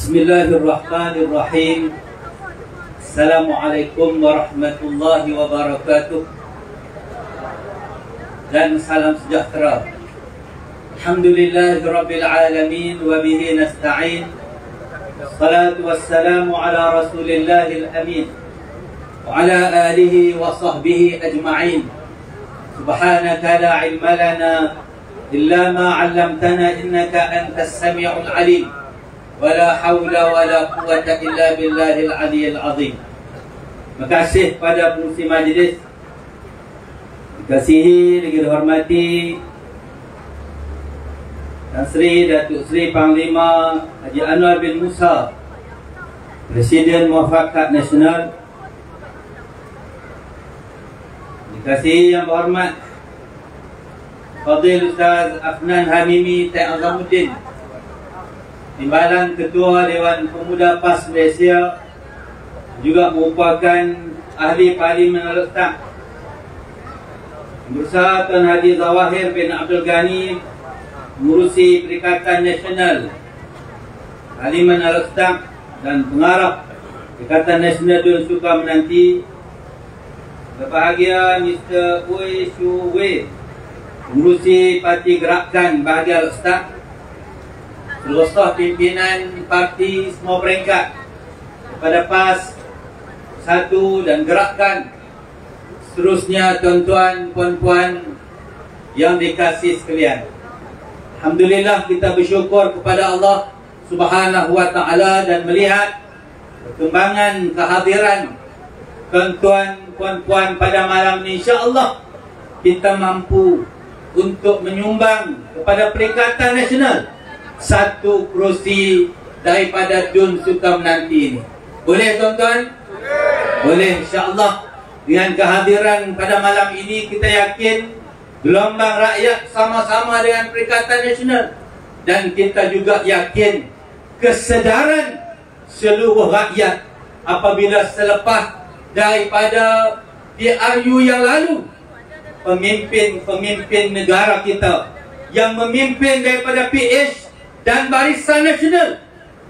Bismillahirrahmanirrahim. Assalamualaikum warahmatullahi wabarakatuh. Dan salam sejahtera. Alhamdulillahirabbil alamin wa bihi nasta'in. Salatu wassalamu ala Rasulillahil amin wa ala alihi wa sahbihi ajma'in. Subhanaka la ilma lana illa ma 'allamtana innaka antas sami'ul 'alim. Wala haula wala quwwata illa billahil aliyyil azim. Terima kasih pada pengurusi majlis, dikasihi, dihormati Tan Sri Datuk Seri Panglima Haji Anwar bin Musa, Presiden Muafakat Nasional. Dikasihi yang berhormat Fadil Ustaz Afnan Hamimi Tan Azamuddin, Timbalan Ketua Dewan Pemuda PAS Malaysia, juga merupakan Ahli Parlimen Al-Iqtah. Berusaha Tuan Haji Zawahir bin Abdul Ghani, mengurusi Perikatan Nasional Parlimen Al-Iqtah dan pengarah Perikatan Nasional Dun Suka Menanti. Berbahagia Mr. Wei Shu Wei, mengurusi Parti Gerakan Bahagia Al-Iqtah. Seluruh pimpinan parti semua peringkat kepada PAS 1 dan gerakan. Seterusnya tuan-tuan, puan-puan yang dikasihi sekalian, alhamdulillah kita bersyukur kepada Allah Subhanahu wa taala dan melihat perkembangan kehadiran tuan-tuan, puan-puan pada malam ini. Insya-Allah kita mampu untuk menyumbang kepada Perikatan Nasional satu kerusi daripada Dun Suka Menanti ini. Boleh tuan-tuan? Boleh, insya-Allah. Dengan kehadiran pada malam ini, kita yakin gelombang rakyat sama-sama dengan Perikatan Nasional. Dan kita juga yakin kesedaran seluruh rakyat apabila selepas daripada PRU yang lalu, pemimpin-pemimpin negara kita yang memimpin daripada PH dan Barisan Nasional,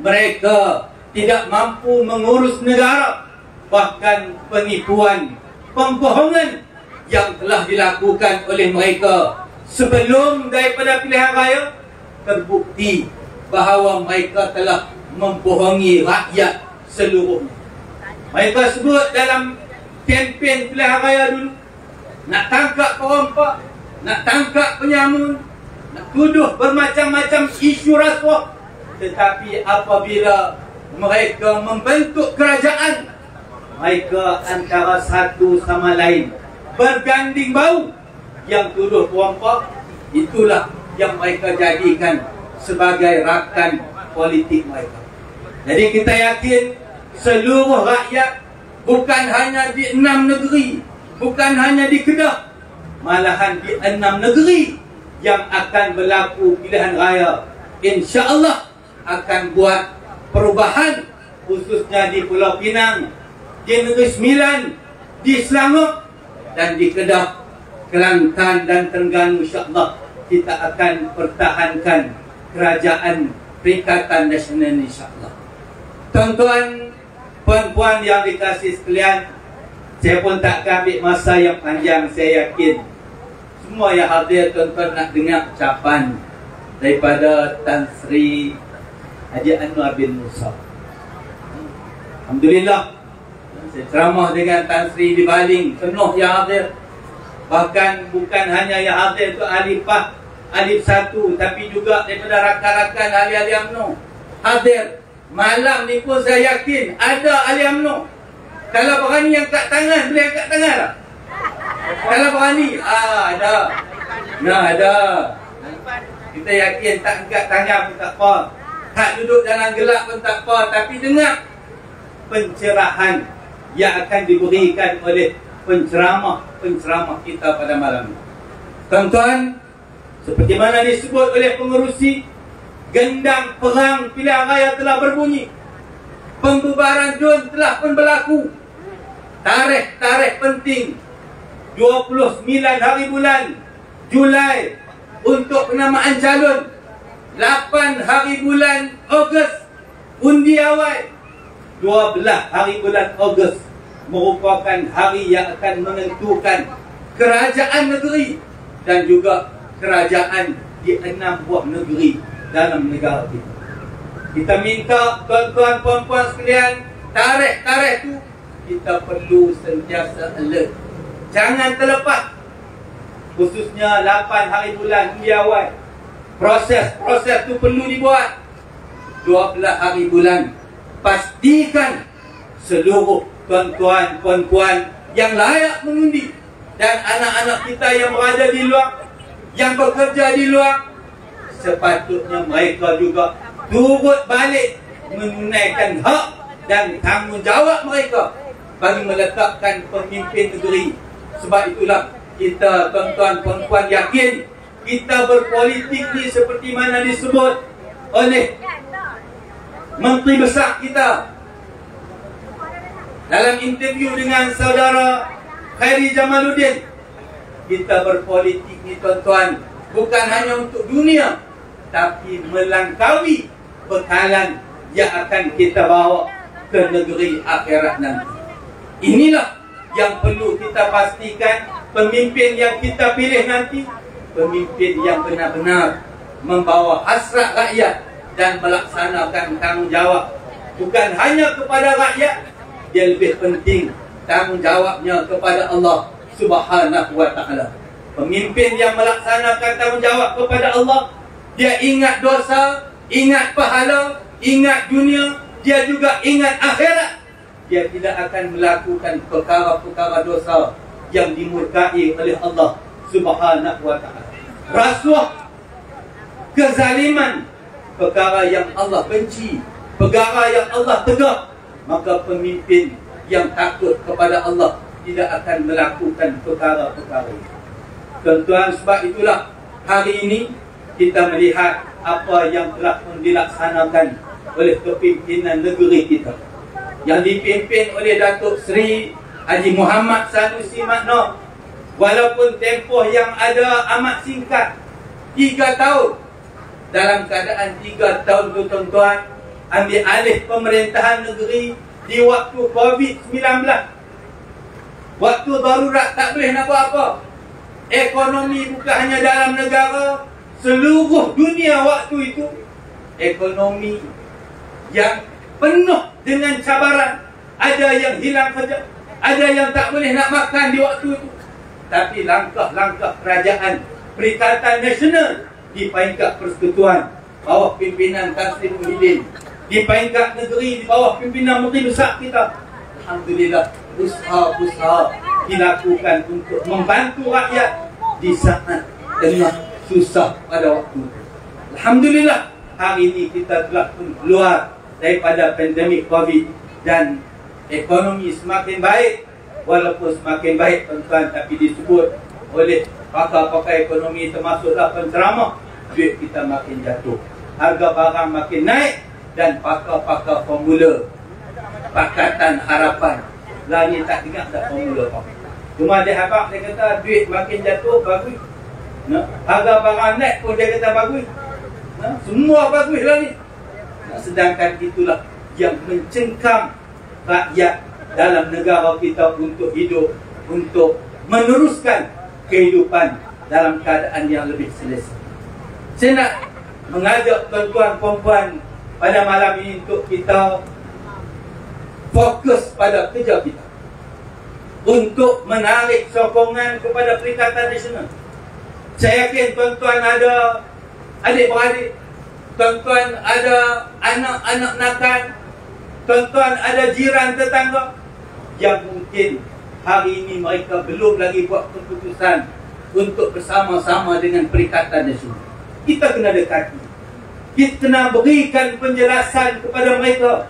mereka tidak mampu mengurus negara. Bahkan penipuan, pembohongan yang telah dilakukan oleh mereka sebelum daripada pilihan raya, terbukti bahawa mereka telah membohongi rakyat seluruhnya. Mereka sebut dalam kempen pilihan raya dulu, nak tangkap perompak, nak tangkap penyamun, nak tuduh bermacam-macam isu rasuah. Tetapi apabila mereka membentuk kerajaan, mereka antara satu sama lain berganding bau. Yang tuduh perompak, itulah yang mereka jadikan sebagai rakan politik mereka. Jadi kita yakin seluruh rakyat, bukan hanya di 6 negeri, bukan hanya di Kedah, malahan di 6 negeri yang akan berlaku pilihan raya, insya-Allah akan buat perubahan, khususnya di Pulau Pinang, di Negeri Sembilan, di Selangor dan di Kedah, Kelantan dan Terengganu. Insya-Allah kita akan pertahankan kerajaan Perikatan Nasional, insya-Allah. Tuan-tuan, puan-puan yang dikasihi sekalian, saya pun tak akan ambil masa yang panjang. Saya yakin semua yang hadir tuan-tuan nak dengar ucapan daripada Tan Sri Haji Anwar bin Musa. Alhamdulillah, saya ceramah dengan Tan Sri di Baling, penuh yang hadir. Bahkan bukan hanya yang hadir itu alif 1, tapi juga daripada rakan-rakan ahli-ahli UMNO hadir. Malam ni pun saya yakin ada ahli UMNO. Kalau berani yang kat tangan, boleh angkat tangan tak? Kalau berani, ada. Nah, ada. Kita yakin tak angkat tangan pun tak apa, tak duduk dalam gelap pun tak apa, tapi dengar pencerahan yang akan diberikan oleh penceramah kita pada malam ini. Tuan-tuan, seperti mana disebut oleh pengerusi, gendang perang pilihan raya telah berbunyi. Pembubaran Dun telah pun berlaku. Tarikh penting 29 hari bulan Julai untuk penamaan calon, 8 hari bulan Ogos Undi awal 12 hari bulan Ogos merupakan hari yang akan menentukan kerajaan negeri dan juga kerajaan di 6 buah negeri dalam negara kita. Kita minta tuan-tuan puan-puan sekalian, tarikh-tarikh tu kita perlu sentiasa alert. Jangan terlepas. Khususnya 8 hari bulan undi awal. Proses tu perlu dibuat. 12 hari bulan. Pastikan seluruh tuan-tuan, puan-puan yang layak mengundi dan anak-anak kita yang berada di luar, yang bekerja di luar, sepatutnya mereka juga turut balik menunaikan hak dan tanggungjawab mereka bagi meletakkan pemimpin negeri. Sebab itulah kita tuan-tuan puan-puan yakin kita berpolitik ni seperti mana disebut oleh Menteri Besar kita dalam interview dengan saudara Khairi Jamaluddin. Kita berpolitik ni tuan-tuan bukan hanya untuk dunia, tapi melangkaui bekalan yang akan kita bawa ke negeri akhirat nanti. Inilah yang perlu kita pastikan, pemimpin yang kita pilih nanti, pemimpin yang benar-benar membawa hasrat rakyat dan melaksanakan tanggungjawab bukan hanya kepada rakyat, dia lebih penting tanggungjawabnya kepada Allah Subhanahu wa ta'ala. Pemimpin yang melaksanakan tanggungjawab kepada Allah, dia ingat dosa, ingat pahala, ingat dunia, dia juga ingat akhirat. Dia tidak akan melakukan perkara-perkara dosa yang dimurkai oleh Allah Subhanahu wa ta'ala. Rasuah, kezaliman, perkara yang Allah benci, perkara yang Allah tegak. Maka pemimpin yang takut kepada Allah tidak akan melakukan perkara-perkara itu. Tuan-tuan, sebab itulah hari ini kita melihat apa yang telah pun dilaksanakan oleh kepimpinan negeri kita yang dipimpin oleh Datuk Seri Haji Muhammad Sanusi Makno. Walaupun tempoh yang ada amat singkat, 3 tahun. Dalam keadaan 3 tahun tu tuan-tuan ambil alih pemerintahan negeri di waktu COVID-19, waktu darurat tak boleh nak buat apa. Ekonomi bukan hanya dalam negara, seluruh dunia waktu itu ekonomi yang penuh dengan cabaran. Ada yang hilang kerja, ada yang tak boleh nak makan di waktu itu. Tapi langkah-langkah kerajaan Perikatan Nasional di peringkat persekutuan bawah pimpinan Tan Sri Muhyiddin, di peringkat negeri di bawah pimpinan Menteri Besar kita, alhamdulillah usaha-usaha dilakukan untuk membantu rakyat di saat tengah susah pada waktu itu. Alhamdulillah hari ini kita telah pun keluar daripada pandemik COVID dan ekonomi semakin baik. Walaupun semakin baik tuan-tuan, tapi disebut oleh pakar-pakar ekonomi termasuklah penceramah, duit kita makin jatuh, harga barang makin naik, dan pakar-pakar formula Pakatan Harapan lagi tak ingat dah formula apa. Cuma dia harap, dia kata duit makin jatuh bagus, harga barang naik pun dia kata bagus, semua bagus lah ni. Sedangkan itulah yang mencengkam rakyat dalam negara kita untuk hidup, untuk meneruskan kehidupan dalam keadaan yang lebih selesa. Saya nak mengajak tuan-tuan puan-puan pada malam ini untuk kita fokus pada kerja kita, untuk menarik sokongan kepada Perikatan Nasional. Saya yakin tuan-tuan ada adik-beradik, tuan-tuan ada anak-anak nakal, tuan-tuan ada jiran tetangga yang mungkin hari ini mereka belum lagi buat keputusan untuk bersama-sama dengan Perikatan Nasional. Kita kena dekati, kita kena berikan penjelasan kepada mereka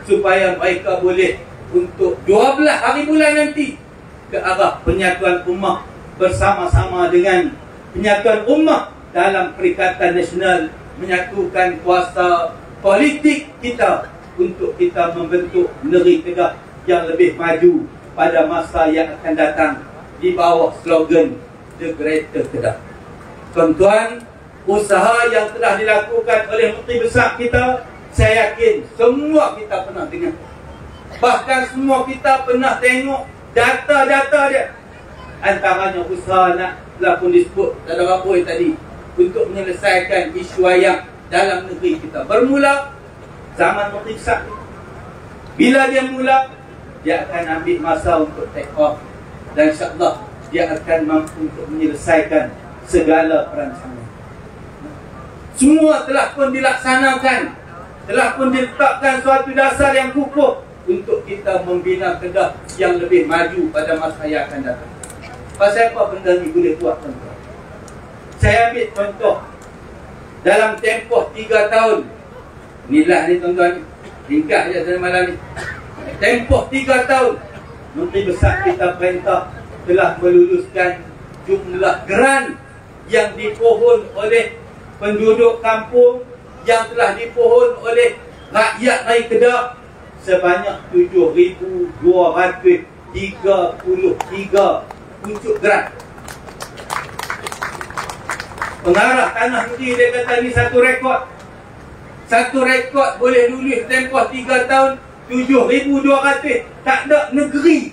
supaya mereka boleh untuk 12 hari bulan nanti ke arah penyatuan ummah, bersama-sama dengan penyatuan ummah dalam Perikatan Nasional, menyatukan kuasa politik kita untuk kita membentuk negeri Kedah yang lebih maju pada masa yang akan datang di bawah slogan The Greater Kedah. Tuan-tuan, usaha yang telah dilakukan oleh Menteri Besar kita Saya yakin semua kita pernah dengar. Bahkan semua kita pernah tengok data-data dia. Antaranya usaha nak pun disebut dalam rapor tadi untuk menyelesaikan isu ayak dalam negeri kita. Bermula zaman Menteri Besar. Bila dia mula, dia akan ambil masa untuk take off. Dan insyaAllah dia akan mampu untuk menyelesaikan segala perancangan. Semua telah pun dilaksanakan, telah pun diletakkan suatu dasar yang kukuh untuk kita membina Kedah yang lebih maju pada masa yang akan datang. Pasal apa benda ni boleh buat, tuan-tuan? Saya ambil contoh dalam tempoh 3 tahun. Inilah ni tuan-tuan, ringkas je dalam malam ni. Tempoh 3 tahun, Menteri Besar kita perintah telah meluluskan jumlah geran yang dipohon oleh penduduk kampung, yang telah dipohon oleh rakyat Raya Kedah sebanyak 7,233 pucuk geran. Pengarah Tanah Negeri dia kata ni satu rekod. Satu rekod boleh lulus tempoh 3 tahun 7,200. Tak ada negeri.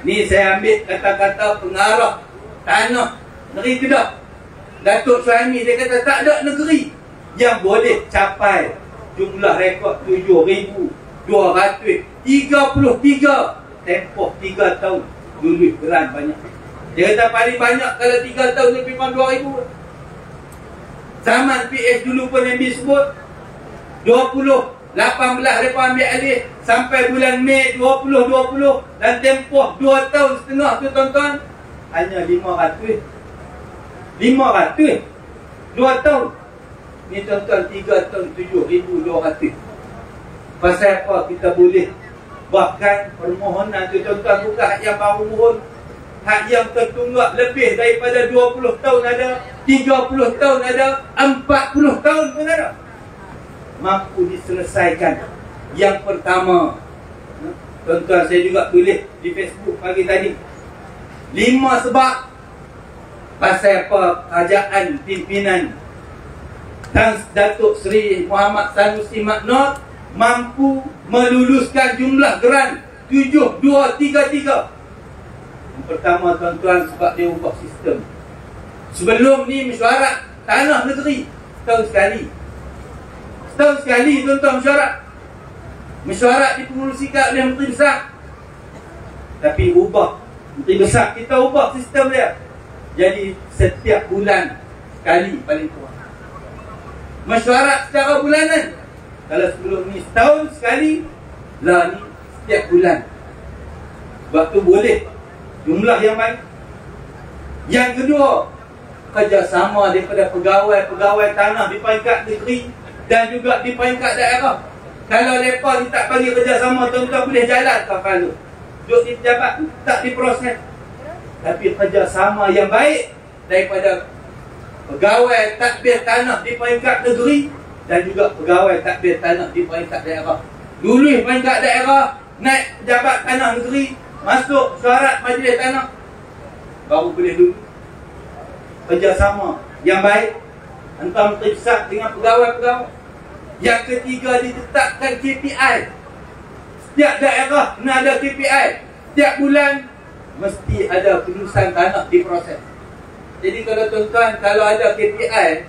Ni saya ambil kata-kata pengarah Tanah Negeri Kedah, Datuk Suhaimi. Dia kata tak ada negeri yang boleh capai jumlah rekod 7,233 tempoh 3 tahun lulus geran banyak. Dia kata paling banyak kalau 3 tahun lebih kurang 2,000. Zaman PH dulu pun yang disebut 2018 mereka ambil alih sampai bulan Mei 2020, dan tempoh 2 tahun setengah tu tuan-tuan hanya 500. 2 tahun ni tuan-tuan, 3 tahun 7,200. Pasal apa kita boleh? Bahkan permohonan tu tuan-tuan bukan hak yang baru mohon, hak yang tertunggak lebih daripada 20 tahun ada, 30 tahun ada, 40 tahun pun ada, mampu diselesaikan. Yang pertama, tuan-tuan, saya juga tulis di Facebook pagi tadi 5 sebab pasal apa kerajaan pimpinan Tan Datuk Seri Muhammad Sanusi Maknor mampu meluluskan jumlah geran 7,233. Yang pertama tuan-tuan, sebab dia ubah sistem. Sebelum ni mesyuarat Tanah Negeri setahun sekali. Setahun sekali tuan-tuan mesyuarat. Mesyuarat dipengerusikan oleh Menteri Besar. Tapi ubah, Menteri Besar kita ubah sistem dia. Jadi setiap bulan sekali paling kurang. Mesyuarat secara bulanan. Kalau sebelum ni setahun sekali, lah ni setiap bulan. Sebab tu boleh jumlah yang baik. Yang kedua, kerjasama daripada pegawai-pegawai tanah di peringkat negeri dan juga di peringkat daerah. Kalau mereka ni tak bagi kerjasama, tuan-tuan boleh jalan kalau duduk di pejabat, tak diproses. Tapi kerjasama yang baik daripada pegawai tadbir tanah di peringkat negeri dan juga pegawai tadbir tanah di peringkat daerah. Lulus peringkat daerah, naik pejabat tanah negeri, masuk syarat majlis tanah, baru boleh dulu. Kerjasama yang baik antara Menteri Besar dengan pegawai-pegawai. Yang ketiga, ditetapkan KPI. Setiap daerah kena ada KPI. Setiap bulan mesti ada kelulusan tanah diproses. Jadi kalau tuan-tuan, kalau ada KPI,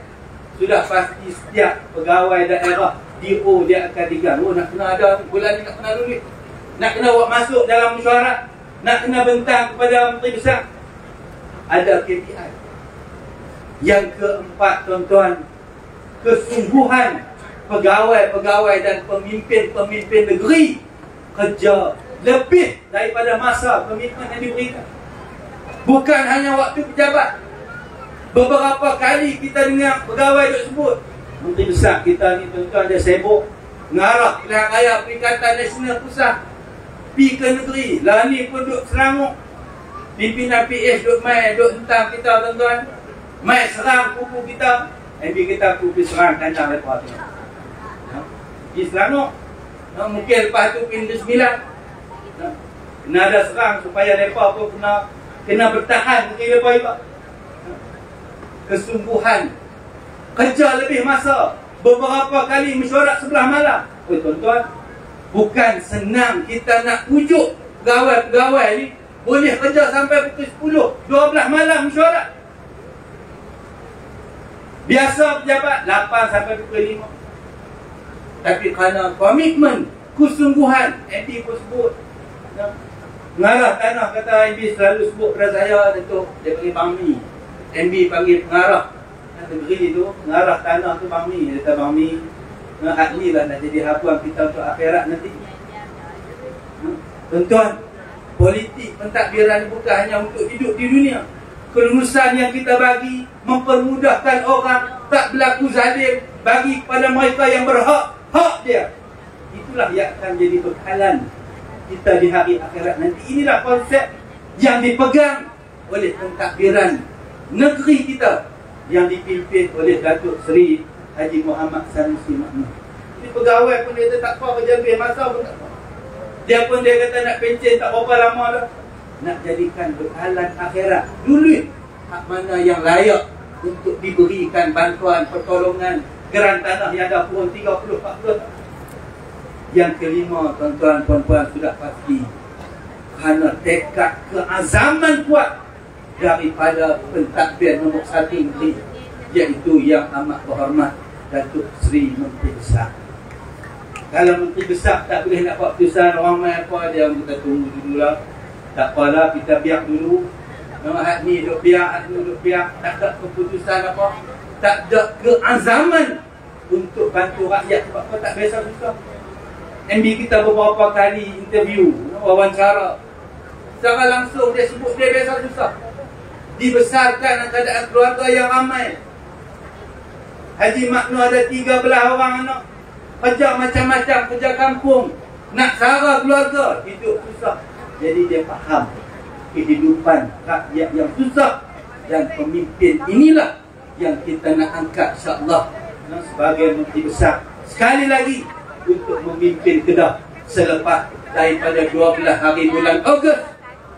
sudah pasti setiap pegawai daerah DO dia akan digang. Oh, nak kena ada bulan ni, nak kena lulus, nak kena buat masuk dalam mesyuarat, nak kena bentang kepada Menteri Besar. Ada KPI. Yang keempat tuan-tuan, kesungguhan pegawai-pegawai dan pemimpin-pemimpin negeri kerja lebih daripada masa komitmen yang diberikan. Bukan hanya waktu pejabat. Beberapa kali kita dengar pegawai duk sebut, Menteri Besar kita ni tuan-tuan dia sibuk mengarah pilihan raya Perikatan Nasional Pusat pi ke negeri. Lah ni pun duk Selangor. Pimpinan PH duk mai, duk tentang kita tuan-tuan. Mai serang kuku kita. MB kita kuku serang kandang mereka tu. Di Selangor. Mungkin lepas tu pergi Negeri Sembilan. Kena ada serang supaya mereka pun kena bertahan negeri mereka. Kesungguhan, kerja lebih masa, beberapa kali mesyuarat sebelah malam. Oh tuan-tuan, bukan senang kita nak pujuk pegawai-pegawai ni boleh kerja sampai pukul 10, 12 malam mesyuarat. Biasa pejabat 8 sampai pukul 5. Tapi kerana komitmen, kesungguhan, MD pun sebut. Pengarah tanah kata MD selalu sebut pada saya, tentu dia panggil Bang Mi. MD panggil pengarah negeri tu, pengarah tanah tu Bang Mi. Dia kata Bang Mi, ahli lah nak jadi habuan kita untuk akhirat nanti. Tuan-tuan, politik pentadbiran bukan hanya untuk hidup di dunia. Kelulusan yang kita bagi mempermudahkan orang, tak berlaku zalim, bagi kepada mereka yang berhak, hak dia. Itulah yang akan jadi bekalan kita di hari akhirat nanti. Inilah konsep yang dipegang oleh pentadbiran negeri kita yang dipimpin oleh Datuk Seri Haji Muhammad Sanusi Mahmud. Ini pegawai pun dia tak apa kerja lebih masa pun tak apa. Dia pun dia kata nak pencen tak berapa lama dah. Nak jadikan bekalan akhirat dulu hak mana yang layak untuk diberikan bantuan, pertolongan, geran tanah yang dah pun 30-40. Yang kelima, tuan-tuan, puan-puan, sudah pasti kerana tekad keazaman kuat daripada pentadbir nombor 1 negeri, iaitu yang amat berhormat Datuk Seri Menteri Besar. Kalau Menteri Besar tak boleh nak buat keputusan, orang main apa dia, kita tunggu dululah. Tak apalah, kita biar dulu. Hak ni duk biar, hak ni duk biar. Tak ada keputusan apa, tak ada keazaman untuk bantu rakyat. Sebab apa tak biasa susah. MB kita beberapa kali interview, wawancara, secara langsung dia sebut dia biasa susah. Dibesarkan dalam keadaan keluarga yang ramai. Haji Maknu ada 13 orang anak, kerja macam-macam, kerja kampung, nak sara keluarga, hidup susah. Jadi dia faham kehidupan rakyat yang susah, dan pemimpin inilah yang kita nak angkat insya-Allah sebagai Menteri Besar sekali lagi untuk memimpin Kedah selepas daripada 12 hari bulan Ogos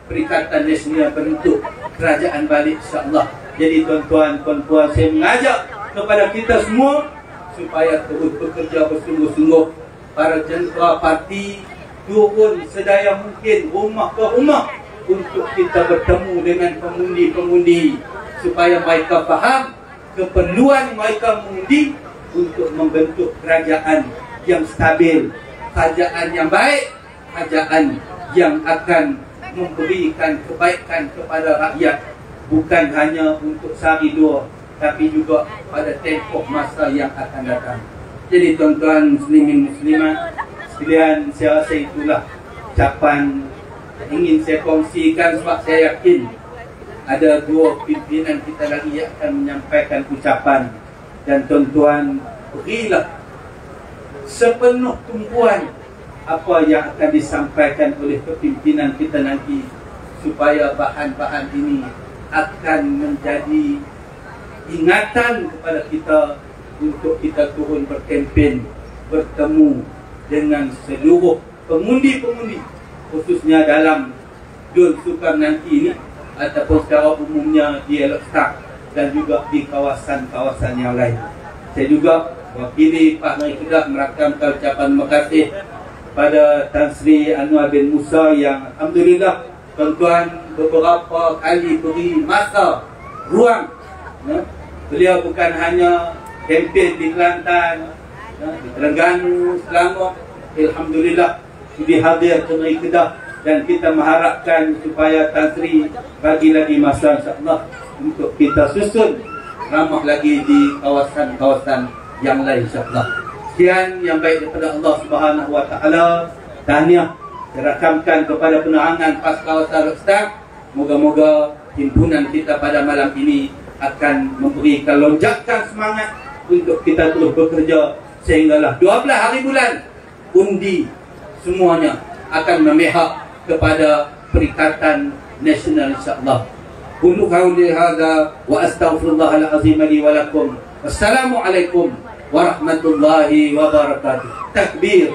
Perikatan Nasional bentuk kerajaan balik insya-Allah. Jadi tuan-tuan, puan-puan, saya mengajak kepada kita semua supaya terus bekerja bersungguh-sungguh. Para jentera parti turun sedaya mungkin rumah ke rumah untuk kita bertemu dengan pengundi-pengundi supaya mereka faham keperluan mereka mengundi untuk membentuk kerajaan yang stabil, kerajaan yang baik, kerajaan yang akan memberikan kebaikan kepada rakyat, bukan hanya untuk sehari dua, tapi juga pada tempoh masa yang akan datang. Jadi tuan-tuan muslimin muslimat sekalian, saya rasa itulah ucapan ingin saya kongsikan, sebab saya yakin ada dua pimpinan kita lagi yang akan menyampaikan ucapan. Dan tuan-tuan, berilah sepenuh tumpuan apa yang akan disampaikan oleh kepimpinan kita nanti, supaya bahan-bahan ini akan menjadi ingatan kepada kita untuk kita turun berkempen, bertemu dengan seluruh pengundi-pengundi, khususnya dalam Dun Sukam nanti ini, ataupun secara umumnya di Elok Start dan juga di kawasan-kawasan yang lain. Saya juga wakili Pak Meri Kedah merakamkan ucapan terima kasih pada Tan Sri Anwar bin Musa yang alhamdulillah tuan-tuan beberapa kali beri masa, ruang. Beliau bukan hanya kempen di Kelantan, di Terengganu, Selangor, alhamdulillah sudi hadir ke Meri Kedah, dan kita mengharapkan supaya Tan Sri bagi lagi masa insya-Allah untuk kita susun ramah lagi di kawasan-kawasan yang lain insya-Allah. Sekian yang baik daripada Allah Subhanahu wa taala. Tahniah dirakamkan kepada penerangan PAS kawasan Rockstar. Moga-moga himpunan kita pada malam ini akan memberikan lonjakan semangat untuk kita terus bekerja sehinggalah 12 hari bulan undi semuanya akan memihak kepada Perikatan Nasional insya-Allah. Qulu qawli hadza wa astaghfirullahal azim li wa lakum. Wassalamualaikum warahmatullahi wabarakatuh. Takbir.